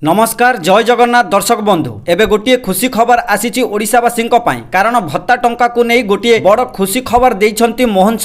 नमस्कार जय जगन्नाथ दर्शक बंधु एबे गोटे खुशी खबर आसीची ओडिशावासी कारण भत्ता टंका को नहीं गोटे बड़ खुशी खबर देइछंती मोहन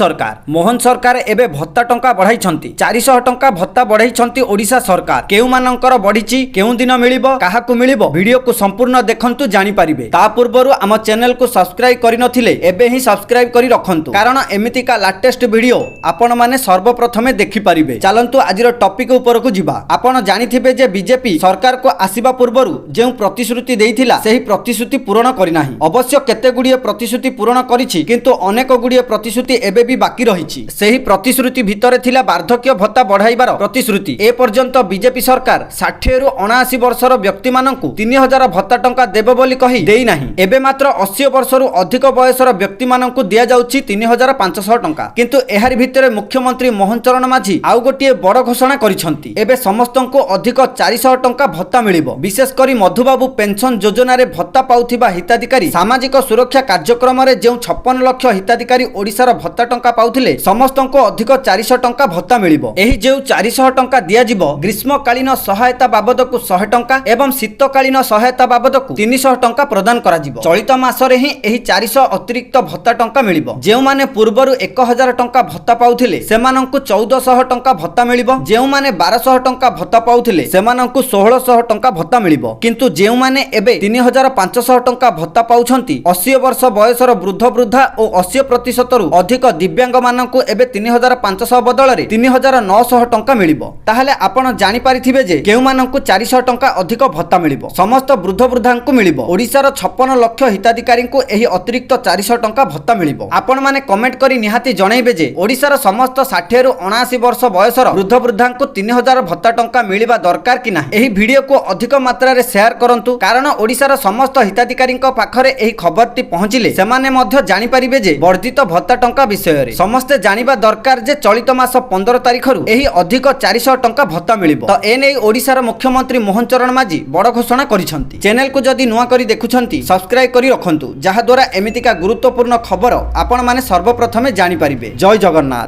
सरकार एबे भत्ता टंका बढ़ाई 400 टंका भत्ता बढ़ाई ओडिशा सरकार केउ मानकर बढ़ीची केउ दिन मिलिबो काहाकू मिलिबो वीडियो को संपूर्ण देखंतु जानि परिबे ता पूर्वरु आम चैनल को सब्सक्राइब करि नथिले एबे ही सब्सक्राइब करि रखंतु कारण एमितिका लेटेस्ट वीडियो आपण माने सर्वप्रथमे देखि परिबे। चलंतु आजिर टॉपिक ऊपर को जिबा। आपण जानिथिबे जे बीजेपी सरकार को आसीबा पूर्वरु जेउ प्रतिश्रुति देइथिला सेही प्रतिश्रुति पूर्ण करि नाही। अवश्य केते गुडिये प्रतिश्रुति पूर्ण करिछि किंतु अनेक गुडिये प्रतिश्रुति एबे भी बाकी रहिछि। सेही प्रतिश्रुति भितरे थिला वार्धक्य भत्ता बढ़ाइबार प्रतिश्रुति। ए पर्यंत बीजेपी सरकार 60 रु 79 वर्षर व्यक्ति माननकु 3000 भत्ता टंका देबो बोली कहि देई नाही। एबे मात्र 80 वर्षरु अधिक बयसर व्यक्ति माननकु दिया जाउछि 3500 टंका। किंतु एहारि भितरे मुख्यमंत्री मोहन चरण माझी आउ गोटिए बड़ घोषणा करिसंती। एबे समस्तंकु अधिक 400 टंका भत्ता मिलिबो। विशेष करी मधुबाबू पेंशन योजना रे भत्ता पाउथिबा हिताधिकारी सामाजिक सुरक्षा कार्यक्रम रे जेउ 56 लाख हिताधिकारी ओडिसार भत्ता टंका पाउथिले समस्तंको अधिक 400 टंका भत्ता मिलिबो। एही जेउ 400 टंका दिया जिवो ग्रीष्मकालीन सहायता बाबदकु 100 टंका एवं शीतकालीन सहायता बाबदकु 300 टंका प्रदान करा जिवो। चलित मासरे ही एही 400 अतिरिक्त भत्ता टंका मिलिबो। जेउ माने पूर्वरु 1000 टंका भत्ता पाउथिले सेमानंकु 1400 टंका भत्ता मिलिबो। जेउ माने 1200 टंका भत्ता पाउथिले सेमानंकु 1600 टंका भत्ता मिलिबो। किंतु जेउ माने एबे 3500 टंका भत्ता पाउछंती 80 वर्ष बयसर वृद्ध वृद्धा और 80% रु अधिक दिव्यांग माननकु एबे 3500 बदल रे 3900 टंका मिलिबो। ताहाले आपण जानि पारिथिबे जे केउ माननकु 400 टंका अधिक भत्ता मिलिबो। समस्त वृद्ध वृद्धांकु मिलिबो। ओडिसार 56 लाख हिताधिकारींकु एही अतिरिक्त 400 टंका भत्ता मिलिबो। आपण माने कमेंट करी निहाती जणाइबे जे ओडिसार समस्त 60 रु 79 वर्ष बयसर वृद्ध वृद्धांकु 3000 भत्ता टंका मिलिबा दरकार कि नाही। एही वीडियो को अधिक मात्रा रे शेयर करंतु कारण ओडिसार समस्त हिताधिकारी पाखरे एही खबरटी पहुंचिले सेमाने मध्य जानि परिबे जे वर्धित भत्ता टंका विषय रे समस्ते जानिबा दरकार जे चलित मास 15 तारिख रु एही अधिक 400 टंका भत्ता मिलिबो। तो एनै ओडिसार मुख्यमंत्री मोहन चरण माझी बड़ घोषणा करिसंती। चैनल को जदि नुआ करी देखुछंती सब्सक्राइब करी रखंतु जहा द्वारा एमितिका गुरुत्वपूर्ण खबर आपण माने सर्वप्रथमे जानि परिबे। जय जगन्नाथ।